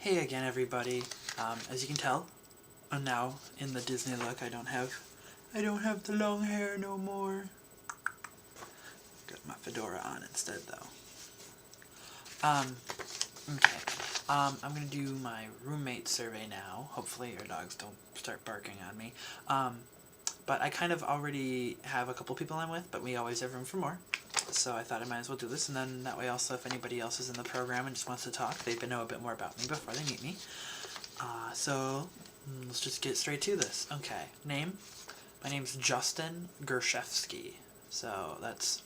Hey again, everybody. As you can tell, I'm now in the Disney look. I don't have the long hair no more. Got my fedora on instead, though. Okay. I'm gonna do my roommate survey now. Hopefully your dogs don't start barking on me. But I kind of already have a couple people I'm with, but we always have room for more. So I thought I might as well do this, and then that way also if anybody else is in the program and just wants to talk, they know a bit more about me before they meet me. So let's just get straight to this. Okay, name? My name's Justin Gershevsky. So that's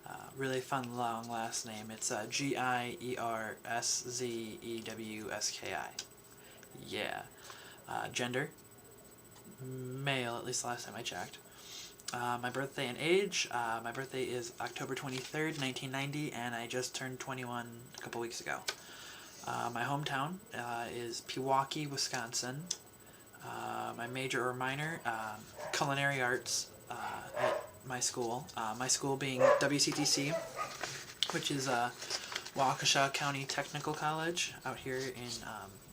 a really fun long last name. It's Gierszewski. Yeah. Gender? Male, at least the last time I checked. My birthday and age, my birthday is October 23rd, 1990, and I just turned 21 a couple weeks ago. My hometown is Pewaukee, Wisconsin. My major or minor, culinary arts at my school. My school being WCTC, which is Waukesha County Technical College out here in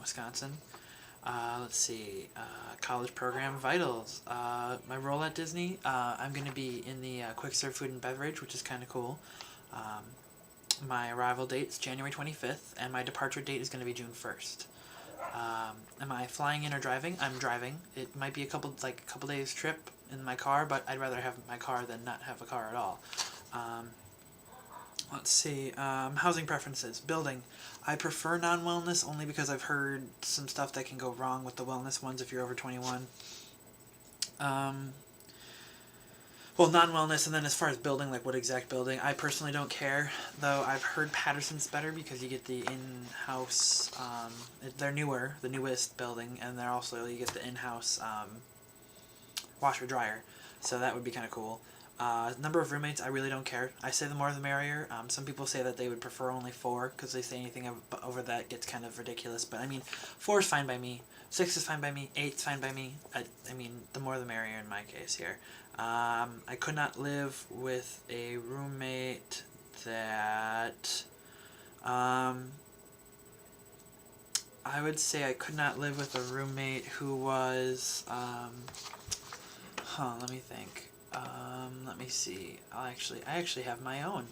Wisconsin. Let's see, college program vitals. My role at Disney, I'm going to be in the quick serve food and beverage, which is kind of cool. My arrival date is January 25th, and my departure date is going to be June 1st. Am I flying in or driving? I'm driving. It might be a couple days trip in my car, but I'd rather have my car than not have a car at all. Let's see, housing preferences, building. I prefer non-wellness only because I've heard some stuff that can go wrong with the wellness ones if you're over 21. Well, non-wellness, and then as far as building, like what exact building, I personally don't care, though I've heard Patterson's better because you get the in-house, they're newer, the newest building, and they're also, you get the in-house washer-dryer, so that would be kind of cool. Number of roommates, I really don't care. I say the more the merrier. Some people say that they would prefer only 4 because they say anything over that gets kind of ridiculous. But I mean, 4 is fine by me. 6 is fine by me. 8 is fine by me. I mean, the more the merrier in my case here. I could not live with a roommate that... I would say I could not live with a roommate who was... let me think. Let me see. I actually have my own.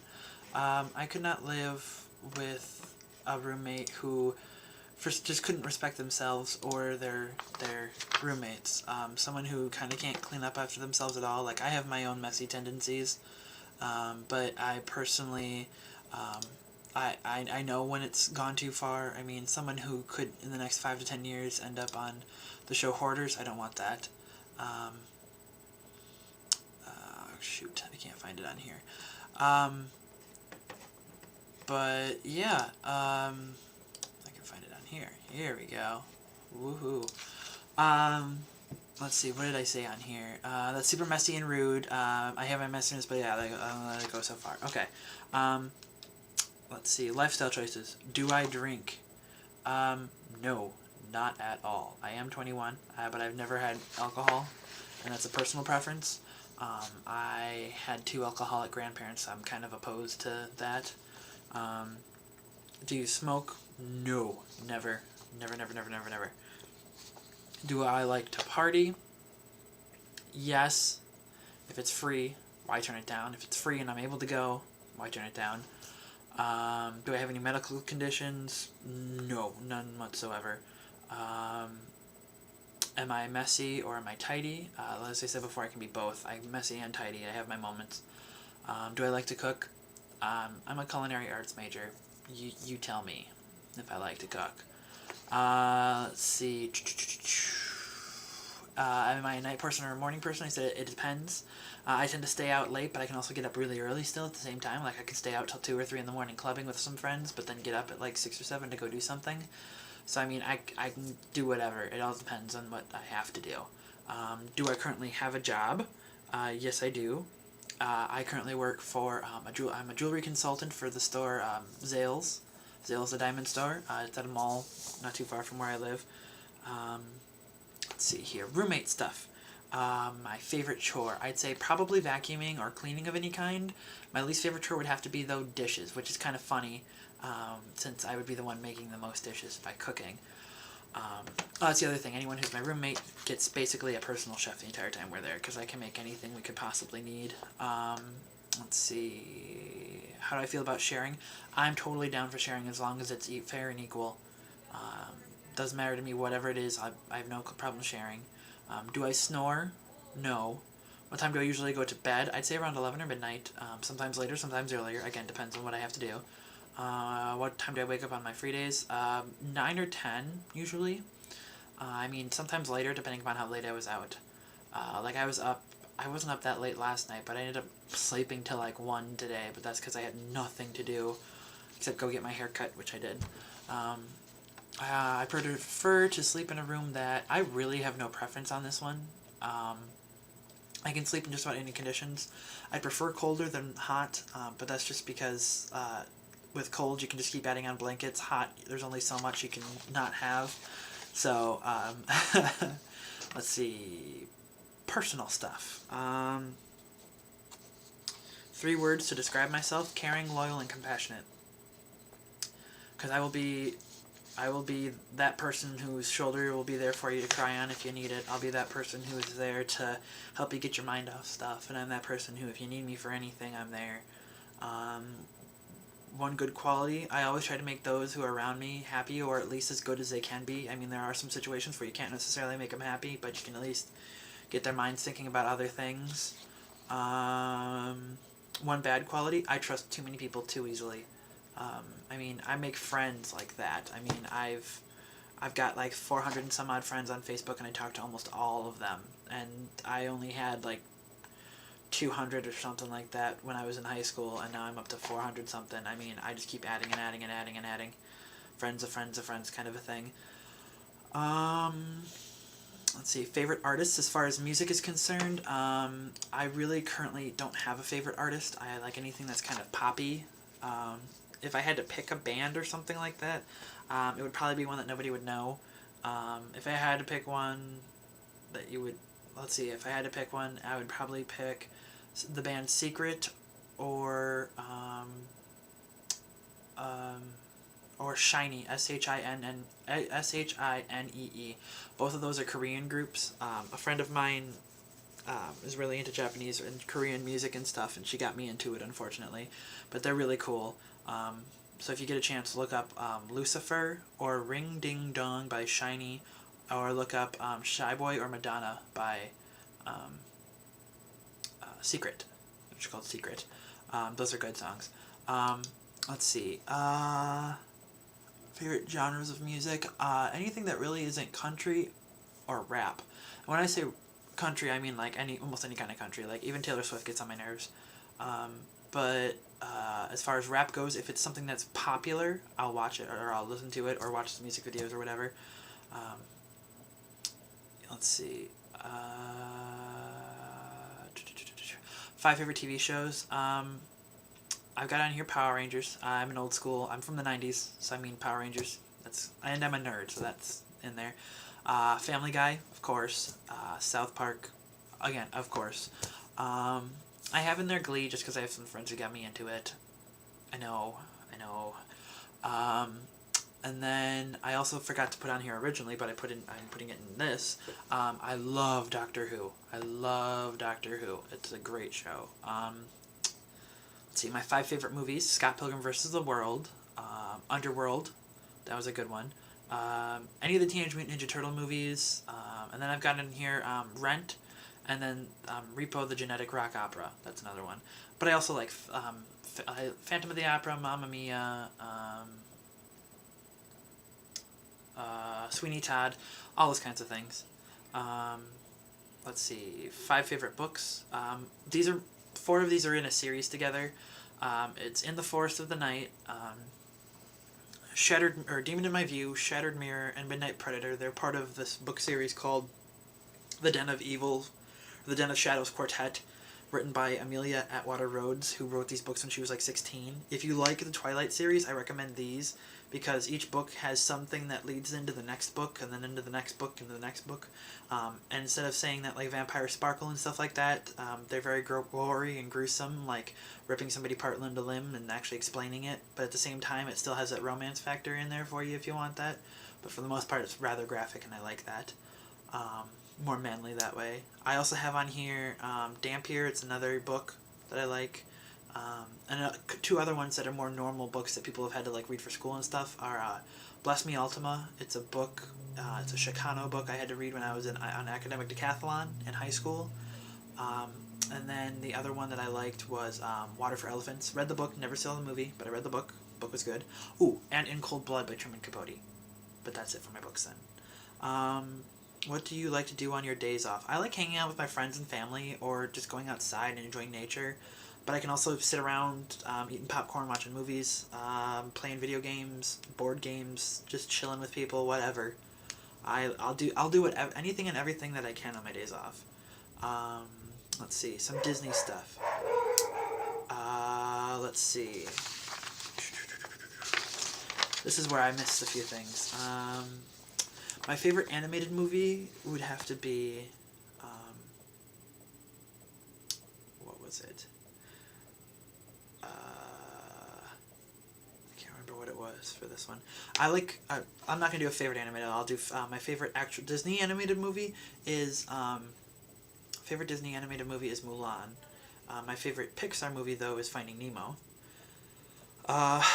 I could not live with a roommate who just couldn't respect themselves or their roommates. Someone who kind of can't clean up after themselves at all. Like, I have my own messy tendencies, but I personally, I know when it's gone too far. I mean, someone who could, in the next 5 to 10 years, end up on the show Hoarders, I don't want that. Shoot, I can't find it on here. But yeah, I can find it on here. Here we go. Woohoo. Let's see, what did I say on here? That's super messy and rude. I have my messiness, but yeah, I'll let it go so far. Okay. Let's see, lifestyle choices. Do I drink? No, not at all. I am 21, but I've never had alcohol, and that's a personal preference. I had 2 alcoholic grandparents, so I'm kind of opposed to that. Do you smoke? No, never. Never. Do I like to party? Yes. If it's free, why turn it down? If it's free and I'm able to go, why turn it down? Do I have any medical conditions? No, none whatsoever. Am I messy or am I tidy? As I said before, I can be both. I'm messy and tidy. I have my moments. Do I like to cook? I'm a culinary arts major. You tell me if I like to cook. Let's see. Am I a night person or a morning person? I said it depends. I tend to stay out late, but I can also get up really early still at the same time. Like, I can stay out till 2 or 3 in the morning clubbing with some friends, but then get up at like 6 or 7 to go do something. So, I mean, I can do whatever. It all depends on what I have to do. Do I currently have a job? Yes, I do. I currently work for, I'm a jewelry consultant for the store Zales. Zales, the diamond store. It's at a mall not too far from where I live. Let's see here. Roommate stuff. My favorite chore. I'd say probably vacuuming or cleaning of any kind. My least favorite chore would have to be, though, dishes, which is kind of funny. since I would be the one making the most dishes by cooking. That's the other thing. Anyone who's my roommate gets basically a personal chef the entire time we're there, because I can make anything we could possibly need. Let's see. How do I feel about sharing? I'm totally down for sharing as long as it's fair and equal. Doesn't matter to me, whatever it is, I have no problem sharing. Do I snore? No. What time do I usually go to bed? I'd say around 11 or midnight. Sometimes later, sometimes earlier. Again, depends on what I have to do. What time do I wake up on my free days? 9 or 10, usually. I mean, sometimes later, depending upon how late I was out. Like, I wasn't up that late last night, but I ended up sleeping till like 1 today, but that's because I had nothing to do except go get my hair cut, which I did. I prefer to sleep in a room that I really have no preference on this one. I can sleep in just about any conditions. I prefer colder than hot, but that's just because with cold you can just keep adding on blankets. Hot, there's only so much you can not have. So, let's see. Personal stuff. 3 words to describe myself: caring, loyal, and compassionate. Because I will be that person whose shoulder will be there for you to cry on if you need it. I'll be that person who is there to help you get your mind off stuff. And I'm that person who, if you need me for anything, I'm there. One good quality, I always try to make those who are around me happy, or at least as good as they can be. I mean, there are some situations where you can't necessarily make them happy, but you can at least get their minds thinking about other things. One bad quality, I trust too many people too easily. I mean, I make friends like that. I mean, I've got like 400 and some odd friends on Facebook, and I talk to almost all of them. And I only had like 200 or something like that when I was in high school, and now I'm up to 400 something. I mean, I just keep adding and adding and adding and adding. Friends of friends of friends kind of a thing. Let's see, favorite artists as far as music is concerned. I really currently don't have a favorite artist. I like anything that's kind of poppy. If I had to pick a band or something like that, it would probably be one that nobody would know. If I had to pick one that you would, let's see, if I had to pick one, I would probably pick the band Secret or Shiny, Shinee. Both of those are Korean groups. A friend of mine is really into Japanese and Korean music and stuff, and she got me into it, unfortunately. But they're really cool. So if you get a chance, look up Lucifer or Ring Ding Dong by Shiny, or look up Shy Boy or Madonna by Secret, which is called Secret. Those are good songs. Let's see. Favorite genres of music? Anything that really isn't country or rap. When I say country, I mean like almost any kind of country. Like even Taylor Swift gets on my nerves. But as far as rap goes, if it's something that's popular, I'll watch it, or I'll listen to it, or watch the music videos or whatever. Let's see. 5 favorite TV shows. I've got on here Power Rangers. I'm an old school. I'm from the 90s, so I mean Power Rangers. And I'm a nerd, so that's in there. Family Guy, of course. South Park, again, of course. I have in there Glee just because I have some friends who got me into it. I know. And then I also forgot to put on here originally, but I'm putting it in this. I love Doctor Who. It's a great show. Let's see, my 5 favorite movies: Scott Pilgrim vs. the World, Underworld, that was a good one. Any of the Teenage Mutant Ninja Turtle movies, and then I've got in here Rent, and then Repo the Genetic Rock Opera. That's another one. But I also like Phantom of the Opera, Mamma Mia, Sweeney Todd, all those kinds of things. Let's see, 5 favorite books. 4 of these are in a series together. It's In the Forest of the Night, Demon in My View, Shattered Mirror, and Midnight Predator. They're part of this book series called The Den of Evil, The Den of Shadows Quartet. written by Amelia Atwater Rhodes, who wrote these books when she was like 16. If you like the Twilight series, I recommend these, because each book has something that leads into the next book, and then into the next book, into the next book. And instead of saying that like vampires sparkle and stuff like that, they're very gory and gruesome, like ripping somebody part limb to limb and actually explaining it. But at the same time, it still has that romance factor in there for you if you want that. But for the most part, it's rather graphic, and I like that. More manly that way. I also have on here Dampier. It's another book that I like. And two other ones that are more normal books that people have had to like read for school and stuff are Bless Me Ultima. It's a book. It's a Chicano book I had to read when I was on academic decathlon in high school. And then the other one that I liked was Water for Elephants. Read the book, never saw the movie, but I read the book. The book was good. Ooh, and In Cold Blood by Truman Capote. But that's it for my books then. What do you like to do on your days off? I like hanging out with my friends and family, or just going outside and enjoying nature. But I can also sit around eating popcorn, watching movies, playing video games, board games, just chilling with people, whatever. I'll do whatever, anything and everything that I can on my days off. Let's see, some Disney stuff. Let's see. This is where I missed a few things. My favorite animated movie would have to be, what was it? I can't remember what it was for this one. I'm not going to do a favorite animated, I'll do, my favorite actual Disney animated movie is, Mulan. My favorite Pixar movie, though, is Finding Nemo.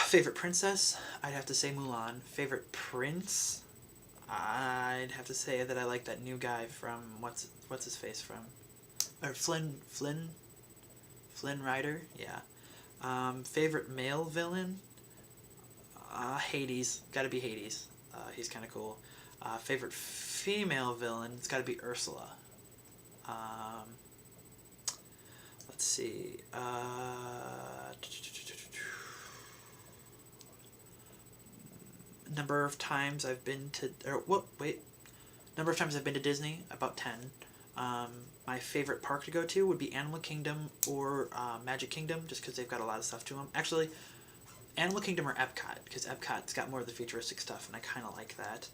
Favorite princess, I'd have to say Mulan. Favorite prince, I'd have to say that I like that new guy from what's his face from, or Flynn Rider, yeah. Favorite male villain, Hades, gotta be Hades. He's kind of cool. Favorite female villain, it's gotta be Ursula. Let's see. Number of times I've been to, number of times I've been to Disney, about 10. My favorite park to go to would be Animal Kingdom or Magic Kingdom, just because they've got a lot of stuff to them. Actually, Animal Kingdom or Epcot, because Epcot's got more of the futuristic stuff, and I kind of like that.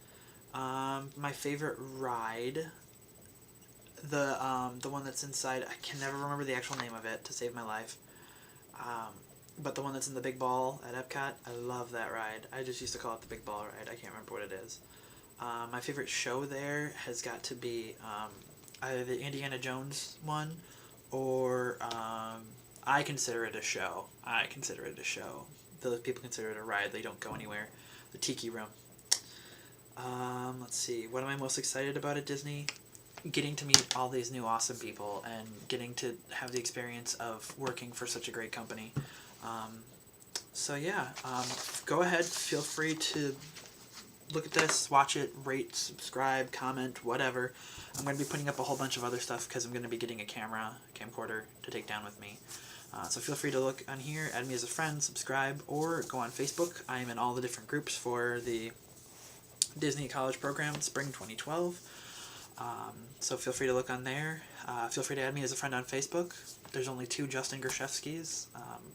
My favorite ride, the one that's inside, I can never remember the actual name of it to save my life. But the one that's in the big ball at Epcot, I love that ride. I just used to call it the big ball ride. I can't remember what it is. My favorite show there has got to be either the Indiana Jones one, or I consider it a show. Those people consider it a ride. They don't go anywhere. The Tiki Room. Let's see. What am I most excited about at Disney? Getting to meet all these new awesome people and getting to have the experience of working for such a great company. So yeah, go ahead, feel free to look at this, watch it, rate, subscribe, comment, whatever. I'm going to be putting up a whole bunch of other stuff because I'm going to be getting a camcorder to take down with me. So feel free to look on here, add me as a friend, subscribe, or go on Facebook. I am in all the different groups for the Disney College Program, Spring 2012. So feel free to look on there. Feel free to add me as a friend on Facebook. There's only 2 Justin Gershevskis,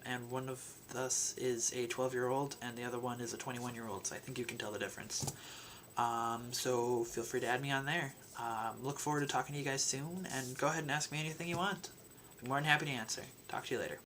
and one of us is a 12-year-old, and the other one is a 21-year-old, so I think you can tell the difference. So feel free to add me on there. Look forward to talking to you guys soon, and go ahead and ask me anything you want. I'm more than happy to answer. Talk to you later.